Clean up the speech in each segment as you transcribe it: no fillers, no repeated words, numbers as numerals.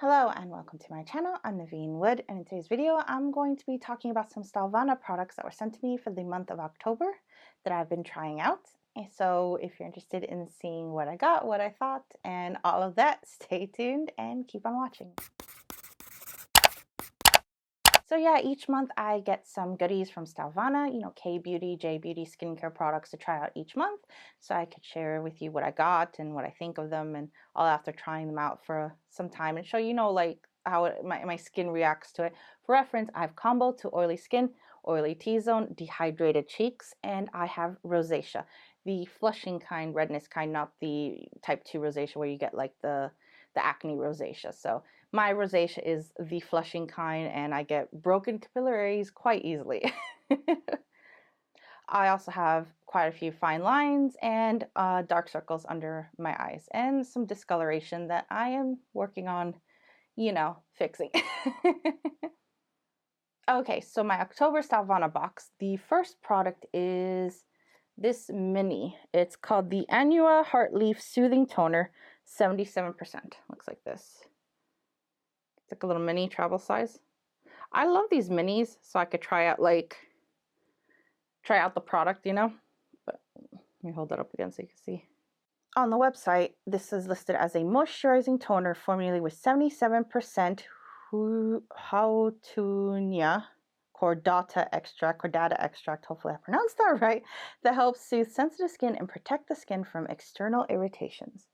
Hello and welcome to my channel. I'm Neveen Wood, and in today's video I'm going to be talking about some Stylevana products that were sent to me for the month of October that I've been trying out. And so if you're interested in seeing what I got, what I thought, and all of that, stay tuned and keep on watching. So yeah, each month I get some goodies from Stylevana, K-Beauty, J-Beauty skincare products to try out each month. So I could share with you what I got and what I think of them, and all after trying them out for some time and show like how my skin reacts to it. For reference, I have combo to oily skin, oily T-zone, dehydrated cheeks, and I have rosacea. The flushing kind, redness kind, not the type 2 rosacea where you get like the acne rosacea. So my rosacea is the flushing kind, and I get broken capillaries quite easily. I also have quite a few fine lines and dark circles under my eyes and some discoloration that I am working on, fixing. Okay, so my October Stylevana box, the first product is this mini. It's called the Anua Heartleaf Soothing Toner, 77%. Looks like this. It's like a little mini travel size. I love these minis, so I could try out the product, But let me hold that up again so you can see. On the website, this is listed as a moisturizing toner formulated with 77% Houtunia cordata extract, hopefully I pronounced that right, that helps soothe sensitive skin and protect the skin from external irritations.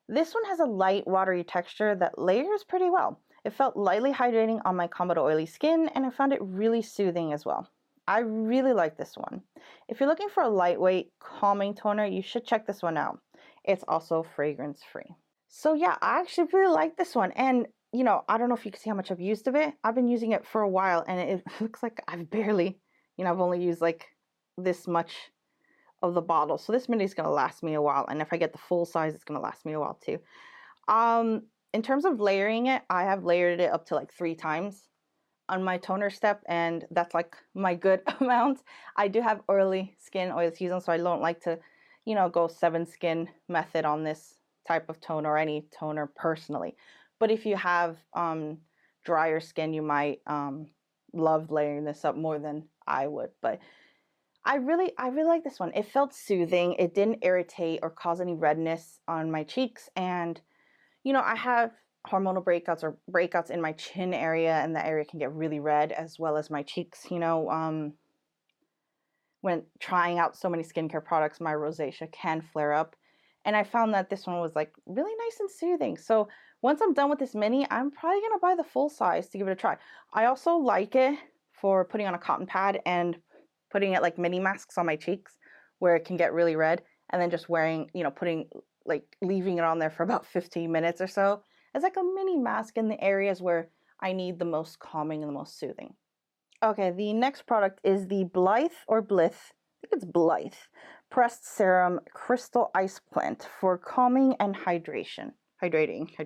This one has a light, watery texture that layers pretty well. It felt lightly hydrating on my combo to oily skin, and I found it really soothing as well. I really like this one. If you're looking for a lightweight, calming toner, you should check this one out. It's also fragrance-free. So yeah, I actually really like this one, and I don't know if you can see how much I've used of it. I've been using it for a while, and it looks like I've barely, I've only used like this much of the bottle. So this mini is going to last me a while, and if I get the full size, it's going to last me a while too. In terms of layering it, I have layered it up to like 3 times on my toner step, and that's like my good amount. I do have oily skin, oily T-zone, so I don't like to, go 7 skin method on this type of toner or any toner personally. But if you have drier skin, you might love layering this up more than I would. But I really like this one. It felt soothing. It didn't irritate or cause any redness on my cheeks. And, I have hormonal breakouts in my chin area, and the area can get really red, as well as my cheeks, when trying out so many skincare products, my rosacea can flare up. And I found that this one was like really nice and soothing. So once I'm done with this mini, I'm probably going to buy the full size to give it a try. I also like it for putting on a cotton pad and putting it like mini masks on my cheeks where it can get really red, and then just wearing, leaving it on there for about 15 minutes or so as like a mini mask in the areas where I need the most calming and the most soothing. Okay, the next product is the Blithe or Blithe, I think it's Blithe, Pressed Serum Crystal Iceplant for calming and hydration. Hydration, I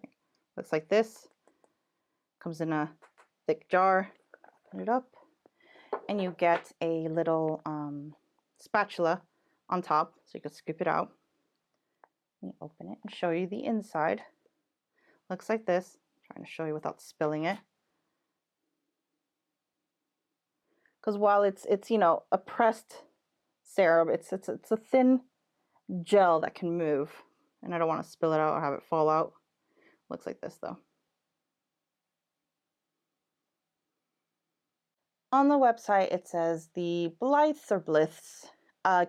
think. Looks like this. Comes in a thick jar. Put it up. And you get a little spatula on top, so you can scoop it out. Let me open it and show you the inside. Looks like this. I'm trying to show you without spilling it. Because while it's a pressed serum, it's a thin gel that can move, and I don't want to spill it out or have it fall out. Looks like this though. On the website, it says the Blithes or Blithes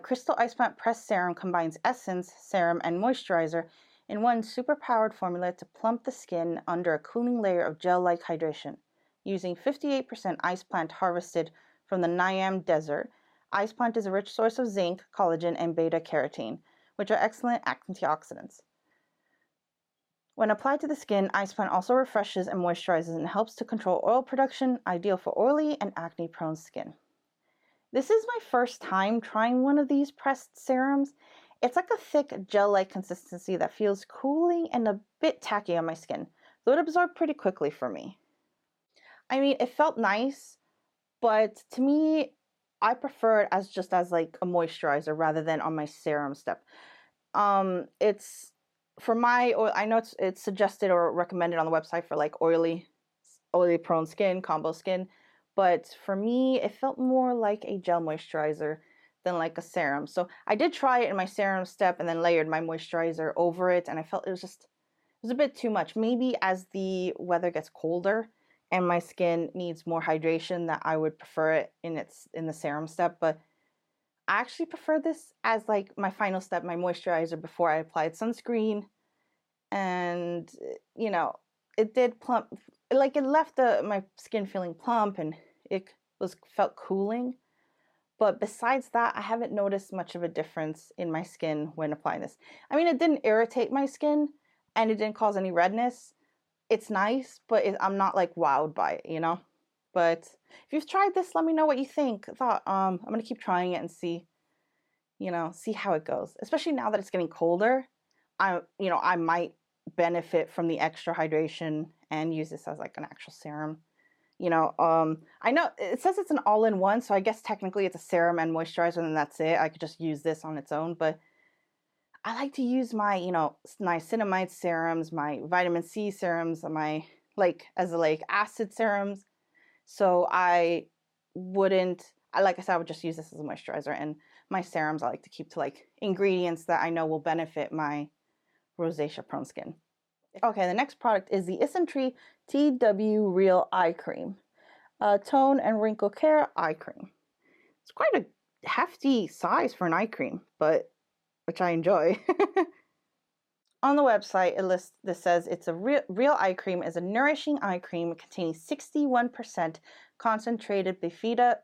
Crystal Iceplant Pressed Serum combines essence, serum, and moisturizer in one super-powered formula to plump the skin under a cooling layer of gel-like hydration. Using 58% Iceplant harvested from the Niam Desert, Iceplant is a rich source of zinc, collagen, and beta-carotene, which are excellent antioxidants. When applied to the skin, Iceplant also refreshes and moisturizes and helps to control oil production, ideal for oily and acne-prone skin. This is my first time trying one of these pressed serums. It's like a thick gel-like consistency that feels cooling and a bit tacky on my skin, though it absorbed pretty quickly for me. I mean, it felt nice, but to me, I prefer it as like a moisturizer rather than on my serum step. It's for my oil, I know it's suggested or recommended on the website for like oily prone skin, combo skin, but for me, it felt more like a gel moisturizer than like a serum. So I did try it in my serum step and then layered my moisturizer over it, and I felt it was a bit too much. Maybe as the weather gets colder and my skin needs more hydration, that I would prefer it in the serum step, but I actually prefer this as like my final step, my moisturizer before I applied sunscreen. And you know, it did plump, like it left my skin feeling plump, and it felt cooling. But besides that, I haven't noticed much of a difference in my skin when applying this. I mean, it didn't irritate my skin and it didn't cause any redness. It's nice, but I'm not like wowed by it, you know? But if you've tried this, let me know what you think. I thought I'm gonna keep trying it and see, see how it goes. Especially now that it's getting colder, I might benefit from the extra hydration and use this as like an actual serum. I know it says it's an all-in-one, so I guess technically it's a serum and moisturizer, and that's it. I could just use this on its own, but I like to use my, niacinamide serums, my vitamin C serums, my like acid serums. So I wouldn't, like I said, I would just use this as a moisturizer, and my serums I like to keep to like ingredients that I know will benefit my rosacea prone skin. Okay, the next product is the Isntree TW Real Eye Cream, Tone and Wrinkle Care Eye Cream. It's quite a hefty size for an eye cream, but which I enjoy. On the website, this says it's a real eye cream is a nourishing eye cream containing 61% concentrated bifida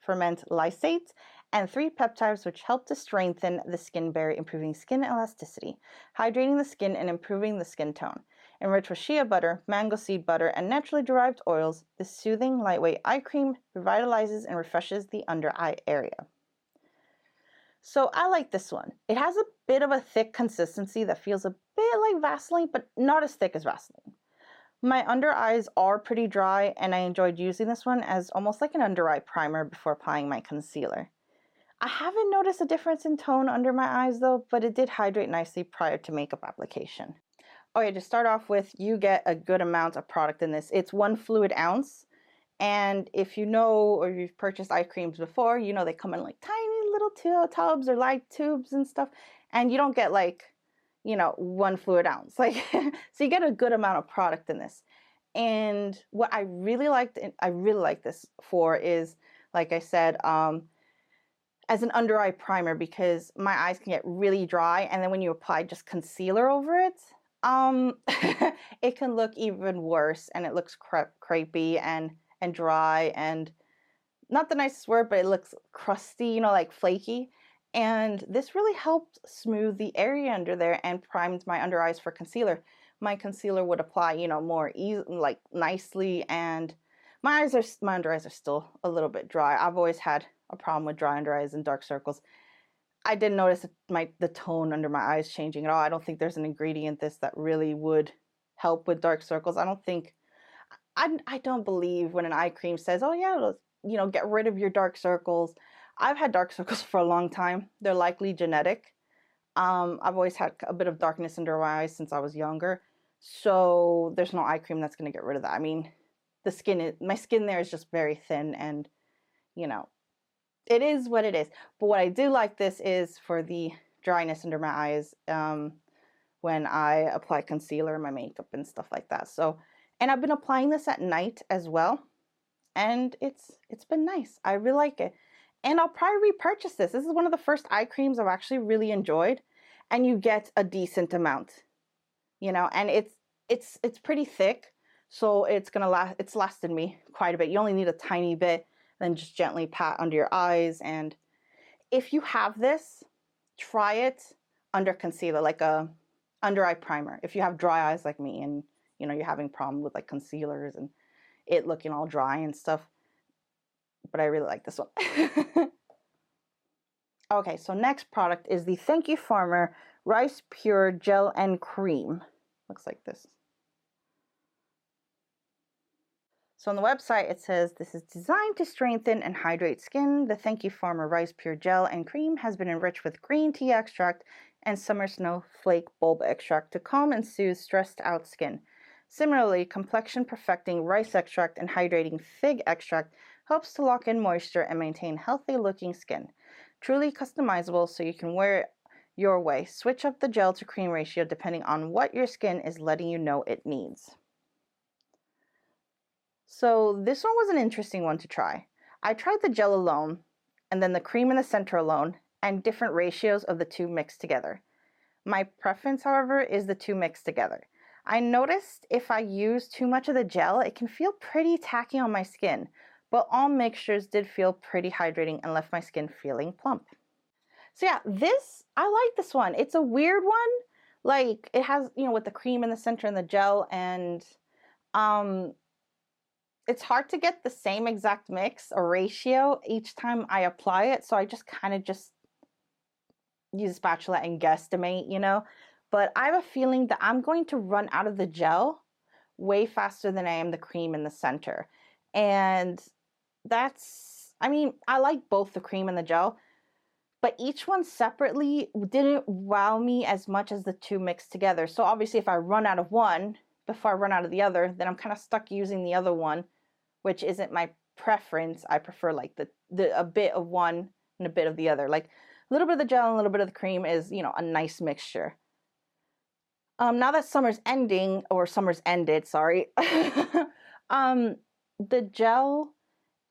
ferment lysate and 3 peptides which help to strengthen the skin barrier, improving skin elasticity, hydrating the skin, and improving the skin tone. Enriched with shea butter, mango seed butter, and naturally derived oils, this soothing, lightweight eye cream revitalizes and refreshes the under eye area. So I like this one. It has a bit of a thick consistency that feels a bit like Vaseline, but not as thick as Vaseline. My under eyes are pretty dry, and I enjoyed using this one as almost like an under eye primer before applying my concealer. I haven't noticed a difference in tone under my eyes though, but it did hydrate nicely prior to makeup application. Okay, to start off with, you get a good amount of product in this. It's 1 fluid ounce, and if you know or you've purchased eye creams before, you know they come in like tiny little tubs or light tubes and stuff, and you don't get like, 1 fluid ounce. Like, so you get a good amount of product in this. And what I really like this for is, like I said, as an under eye primer, because my eyes can get really dry, and then when you apply just concealer over it, it can look even worse, and it looks crepey and dry, and not the nicest word, but it looks crusty, like flaky. And this really helped smooth the area under there and primed my under eyes for concealer. My concealer would apply, more like nicely, and my under eyes are still a little bit dry. I've always had a problem with dry under eyes and dark circles. I didn't notice the tone under my eyes changing at all. I don't think there's an ingredient that really would help with dark circles. I don't believe when an eye cream says, oh yeah, get rid of your dark circles. I've had dark circles for a long time. They're likely genetic. I've always had a bit of darkness under my eyes since I was younger. So there's no eye cream that's going to get rid of that. I mean, my skin there is just very thin, and, it is what it is. But what I do like this is for the dryness under my eyes when I apply concealer, my makeup, and stuff like that. So, and I've been applying this at night as well, and it's been nice. I really like it. And I'll probably repurchase this. This is one of the first eye creams I've actually really enjoyed, and you get a decent amount, and it's pretty thick, so it's lasted me quite a bit. You only need a tiny bit, then just gently pat under your eyes. And if you have this, try it under concealer, like a under eye primer. If you have dry eyes like me, and you're having problem with like concealers and it looking all dry and stuff. But I really like this one. Okay, so next product is the Thank You Farmer Rice Pure Gel and Cream. Looks like this. So on the website, it says, this is designed to strengthen and hydrate skin. The Thank You Farmer Rice Pure Gel and Cream has been enriched with green tea extract and summer snowflake bulb extract to calm and soothe stressed out skin. Similarly, complexion perfecting rice extract and hydrating fig extract helps to lock in moisture and maintain healthy looking skin. Truly customizable so you can wear it your way. Switch up the gel to cream ratio depending on what your skin is letting you know it needs. So this one was an interesting one to try. I tried the gel alone, and then the cream in the center alone, and different ratios of the two mixed together. My preference, however, is the two mixed together. I noticed if I use too much of the gel, it can feel pretty tacky on my skin, but all mixtures did feel pretty hydrating and left my skin feeling plump. So yeah, I like this one. It's a weird one. Like, it has, with the cream in the center and the gel, and it's hard to get the same exact mix or ratio each time I apply it, so I just kind of use a spatula and guesstimate, But I have a feeling that I'm going to run out of the gel way faster than I am the cream in the center. And I like both the cream and the gel, but each one separately didn't wow me as much as the two mixed together. So obviously if I run out of one before I run out of the other, then I'm kind of stuck using the other one, which isn't my preference. I prefer like a bit of one and a bit of the other. Like a little bit of the gel and a little bit of the cream is, a nice mixture. Now that summer's ending, or summer's ended, sorry, the gel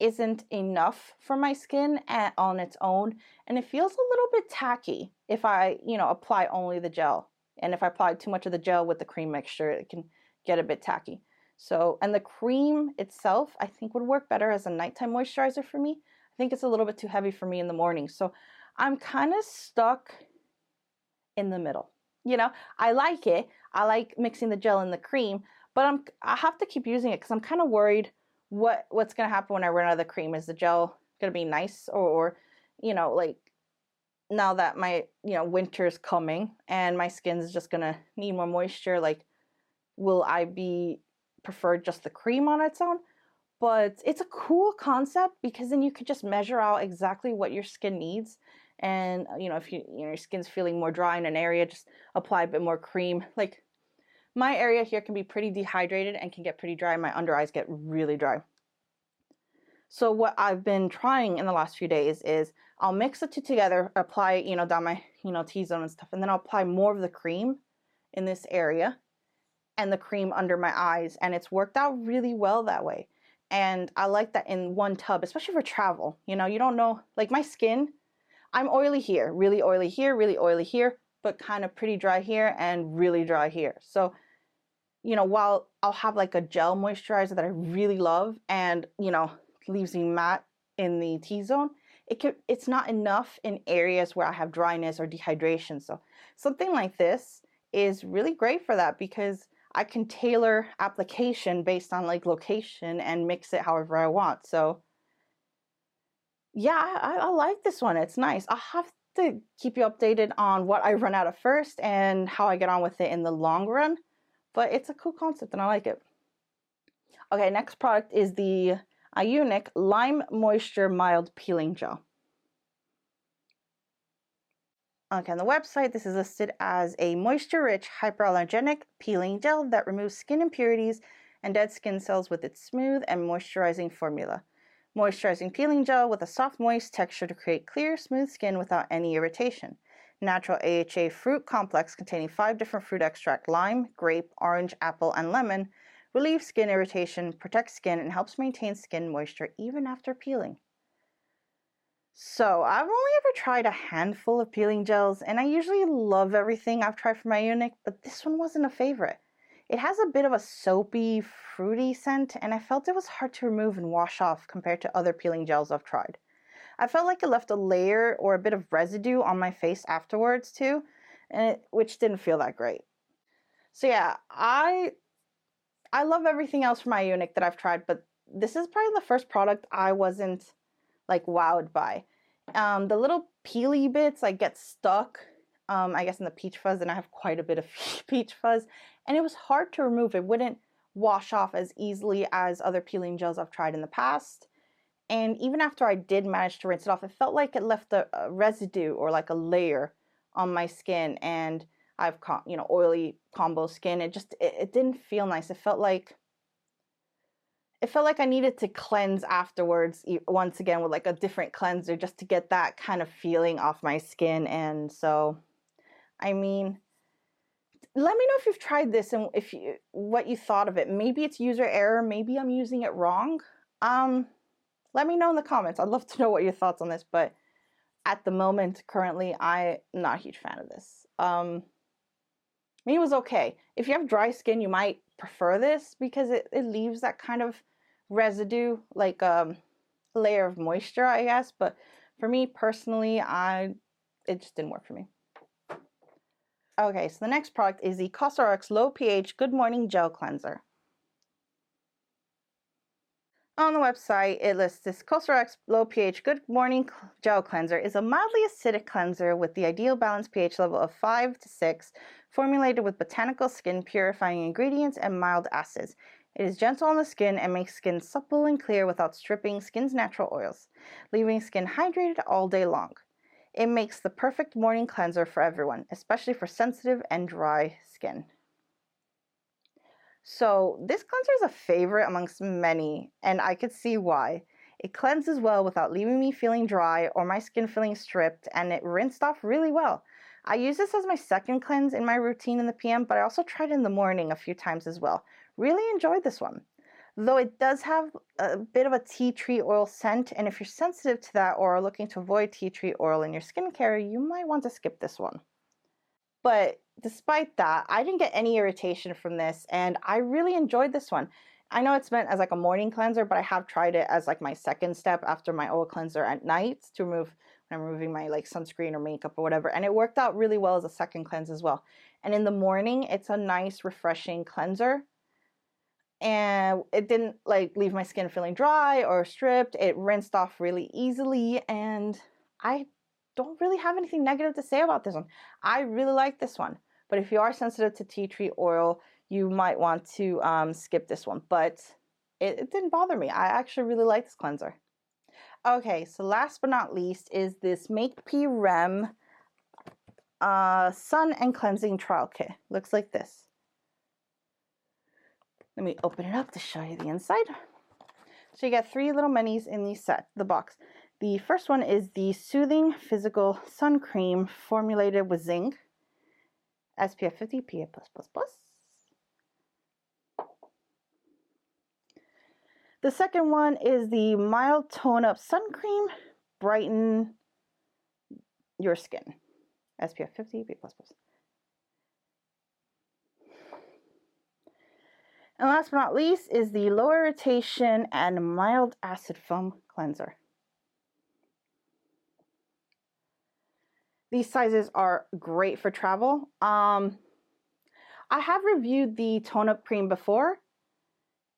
isn't enough for my skin on its own, and it feels a little bit tacky if I, apply only the gel. And if I apply too much of the gel with the cream mixture, it can get a bit tacky. So, and the cream itself, I think would work better as a nighttime moisturizer for me. I think it's a little bit too heavy for me in the morning. So I'm kind of stuck in the middle. I like it. I like mixing the gel and the cream, but I have to keep using it because I'm kind of worried what's going to happen when I run out of the cream. Is the gel going to be nice or like now that my, winter's coming and my skin's just going to need more moisture, like, will I prefer just the cream on its own? But it's a cool concept because then you could just measure out exactly what your skin needs. And, if your skin's feeling more dry in an area, just apply a bit more cream. Like, my area here can be pretty dehydrated and can get pretty dry. My under eyes get really dry. So what I've been trying in the last few days is I'll mix the two together, apply, down my, T-zone and stuff, and then I'll apply more of the cream in this area and the cream under my eyes. And it's worked out really well that way. And I like that in one tub, especially for travel. You don't know, like my skin, I'm oily here, really oily here, but kind of pretty dry here and really dry here. So, while I'll have like a gel moisturizer that I really love and, leaves me matte in the T-zone, it's not enough in areas where I have dryness or dehydration. So something like this is really great for that because I can tailor application based on like location and mix it however I want. So yeah, I like this one. It's nice. I'll have to keep you updated on what I run out of first and how I get on with it in the long run. But it's a cool concept and I like it. Okay, next product is the iUNIK Lime Moisture Mild Peeling Gel. Okay, on the website, this is listed as a moisture-rich, hypoallergenic peeling gel that removes skin impurities and dead skin cells with its smooth and moisturizing formula. Moisturizing peeling gel with a soft, moist texture to create clear, smooth skin without any irritation. Natural AHA fruit complex containing 5 different fruit extract: lime, grape, orange, apple, and lemon. Relieves skin irritation, protects skin, and helps maintain skin moisture even after peeling. So I've only ever tried a handful of peeling gels, and I usually love everything I've tried from iUNIK, but this one wasn't a favorite. It has a bit of a soapy, fruity scent, and I felt it was hard to remove and wash off compared to other peeling gels I've tried. I felt like it left a layer or a bit of residue on my face afterwards too, which didn't feel that great. So yeah, I love everything else from iUNIK that I've tried, but this is probably the first product I wasn't like wowed by. The little peely bits like get stuck, I guess in the peach fuzz, and I have quite a bit of peach fuzz, and it was hard to remove. It wouldn't wash off as easily as other peeling gels I've tried in the past. And even after I did manage to rinse it off, it felt like it left a residue or like a layer on my skin, and I've you know, oily combo skin. It didn't feel nice. It felt like I needed to cleanse afterwards once again with like a different cleanser just to get that kind of feeling off my skin. And so, I mean, let me know if you've tried this and what you thought of it. Maybe it's user error, maybe I'm using it wrong. Let me know in the comments. I'd love to know what your thoughts on this, but at the moment, currently, I'm not a huge fan of this. I mean, it was okay. If you have dry skin, you might prefer this because it leaves that kind of residue, like a layer of moisture, I guess. But for me personally, it just didn't work for me. Okay, so the next product is the Cosrx Low pH Good Morning Gel Cleanser. On the website, it lists this Cosrx Low pH Good Morning Gel Cleanser is a mildly acidic cleanser with the ideal balanced pH level of 5 to 6, formulated with botanical skin purifying ingredients and mild acids. It is gentle on the skin and makes skin supple and clear without stripping skin's natural oils, leaving skin hydrated all day long. It makes the perfect morning cleanser for everyone, especially for sensitive and dry skin. So this cleanser is a favorite amongst many, and I could see why. It cleanses well without leaving me feeling dry or my skin feeling stripped, and it rinsed off really well. I use this as my second cleanse in my routine in the PM, but I also tried it in the morning a few times as well. Really enjoyed this one. Though it does have a bit of a tea tree oil scent, and if you're sensitive to that or are looking to avoid tea tree oil in your skincare, you might want to skip this one. But despite that, I didn't get any irritation from this, and I really enjoyed this one. I know it's meant as like a morning cleanser, but I have tried it as like my second step after my oil cleanser at night to remove when I'm removing my like sunscreen or makeup or whatever. And it worked out really well as a second cleanse as well. And in the morning, it's a nice, refreshing cleanser. And it didn't like leave my skin feeling dry or stripped. It rinsed off really easily, and I don't really have anything negative to say about this one. I really like this one, but if you are sensitive to tea tree oil, you might want to skip this one, but it didn't bother me. I actually really like this cleanser. Okay, so last but not least is this Make P Rem Sun and Cleansing Trial Kit. Looks like this. Let me open it up to show you the inside. So you get 3 little minis in the box. The first one is the Soothing Physical Sun Cream formulated with zinc, SPF 50 PA+++. The second one is the Mild Tone Up Sun Cream, Brighten Your Skin, SPF 50 PA++. And last but not least is the Low Irritation and Mild Acid Foam Cleanser. These sizes are great for travel. I have reviewed the Tone Up Cream before.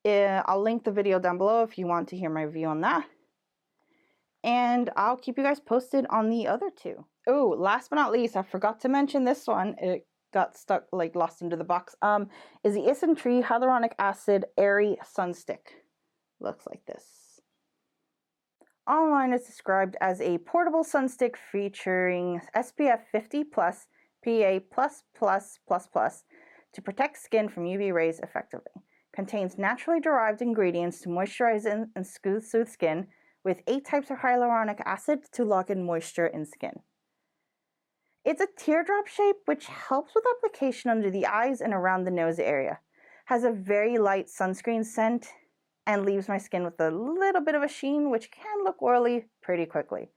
I'll link the video down below if you want to hear my review on that. And I'll keep you guys posted on the other 2. Oh, last but not least, I forgot to mention this one. It got stuck, like lost into the box. Is the Isntree Hyaluronic Acid Airy Sun Stick. Looks like this. Online it's described as a portable sun stick featuring SPF 50 plus PA++++ to protect skin from UV rays effectively. Contains naturally derived ingredients to moisturize and soothe skin, with 8 types of hyaluronic acid to lock in moisture in skin. It's a teardrop shape, which helps with application under the eyes and around the nose area. Has a very light sunscreen scent and leaves my skin with a little bit of a sheen, which can look oily pretty quickly.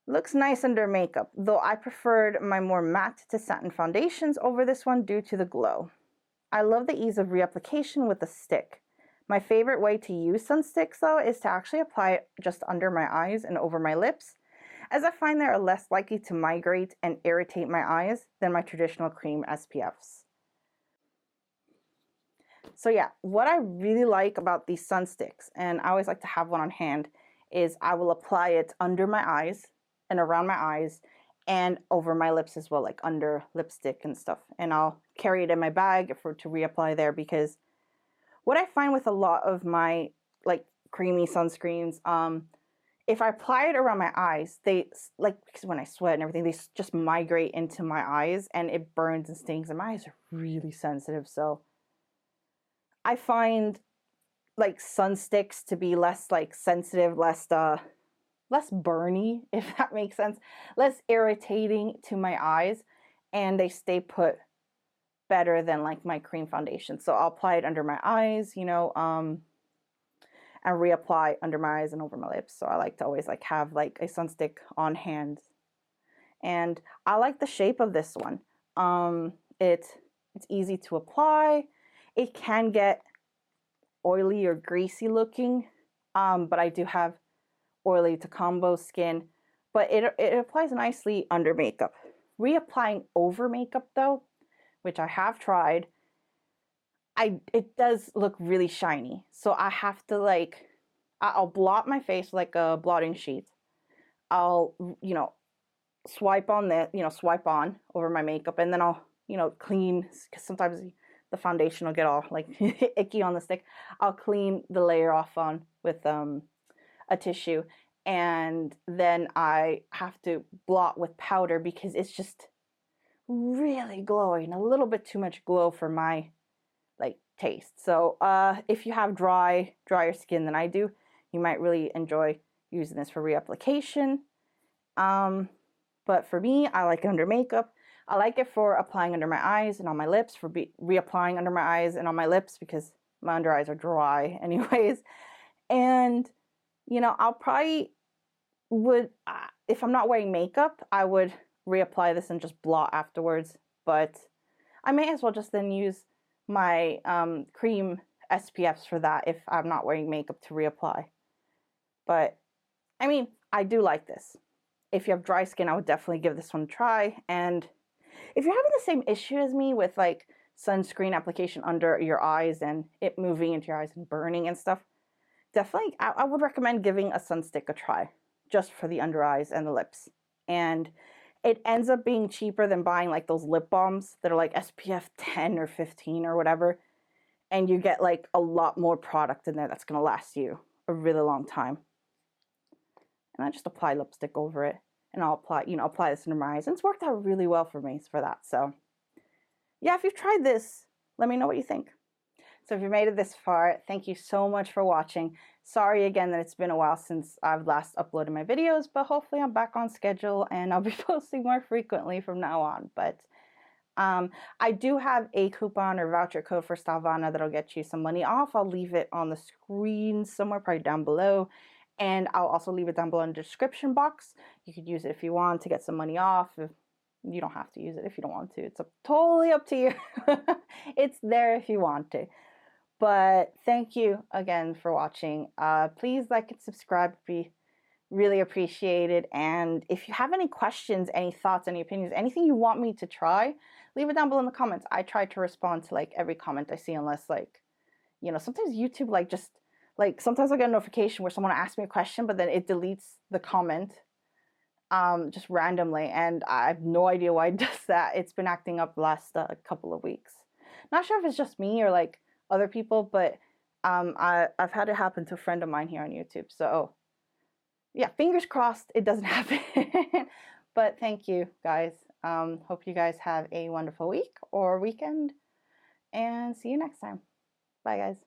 Looks nice under makeup, though I preferred my more matte to satin foundations over this one due to the glow. I love the ease of reapplication with the stick. My favorite way to use sun sticks, though, is to actually apply it just under my eyes and over my lips, as I find they are less likely to migrate and irritate my eyes than my traditional cream SPFs. So yeah, what I really like about these sun sticks, and I always like to have one on hand, is I will apply it under my eyes and around my eyes and over my lips as well, like under lipstick and stuff. And I'll carry it in my bag to reapply there, because what I find with a lot of my like creamy sunscreens, if I apply it around my eyes, they, like, because when I sweat and everything, they just migrate into my eyes and it burns and stings, and my eyes are really sensitive. So I find like sun sticks to be less like sensitive, less burny, if that makes sense, less irritating to my eyes, and they stay put better than like my cream foundation. So I'll apply it under my eyes, you know, and reapply under my eyes and over my lips. So I like to always like have like a sunstick on hand. And I like the shape of this one. It's easy to apply. It can get oily or greasy looking, but I do have oily to combo skin, but it applies nicely under makeup. Reapplying over makeup though, which I have tried, it does look really shiny. So I have to like, I'll blot my face with like a blotting sheet. I'll, you know, swipe on that, you know, swipe on over my makeup, and then I'll, you know, clean, because sometimes the foundation will get all like icky on the stick. I'll clean the layer off on with a tissue, and then I have to blot with powder because it's just really glowing, a little bit too much glow for my like taste. So if you have drier skin than I do, you might really enjoy using this for reapplication. But for me, I like it under makeup. I like it for applying under my eyes and on my lips, for reapplying under my eyes and on my lips, because my under eyes are dry anyways. And, you know, I'll probably would, if I'm not wearing makeup, I would reapply this and just blot afterwards. But I may as well just then use my cream SPFs for that if I'm not wearing makeup to reapply. But, I mean, I do like this. If you have dry skin, I would definitely give this one a try. And if you're having the same issue as me with like sunscreen application under your eyes and it moving into your eyes and burning and stuff, definitely I would recommend giving a sunstick a try, just for the under eyes and the lips. And it ends up being cheaper than buying like those lip balms that are like SPF 10 or 15 or whatever. And you get like a lot more product in there that's going to last you a really long time. And I just apply lipstick over it, and I'll apply, you know, apply this under my eyes, and it's worked out really well for me for that. So yeah, if you've tried this, let me know what you think. So if you made it this far, thank you so much for watching. Sorry again that it's been a while since I've last uploaded my videos, but hopefully I'm back on schedule and I'll be posting more frequently from now on. But I do have a coupon or voucher code for Stylevana that'll get you some money off. I'll leave it on the screen somewhere, probably down below. And I'll also leave it down below in the description box. You could use it if you want to get some money off. You don't have to use it if you don't want to. It's totally up to you. It's there if you want to. But thank you again for watching. Please like and subscribe. It'd be really appreciated. And if you have any questions, any thoughts, any opinions, anything you want me to try, leave it down below in the comments. I try to respond to like every comment I see, unless like, you know, sometimes YouTube like just like sometimes I get a notification where someone asks me a question, but then it deletes the comment just randomly, and I have no idea why it does that. It's been acting up the last couple of weeks. Not sure if it's just me or like other people, but I've had it happen to a friend of mine here on YouTube. So yeah, fingers crossed it doesn't happen. But thank you guys. Hope you guys have a wonderful week or weekend, and see you next time. Bye guys.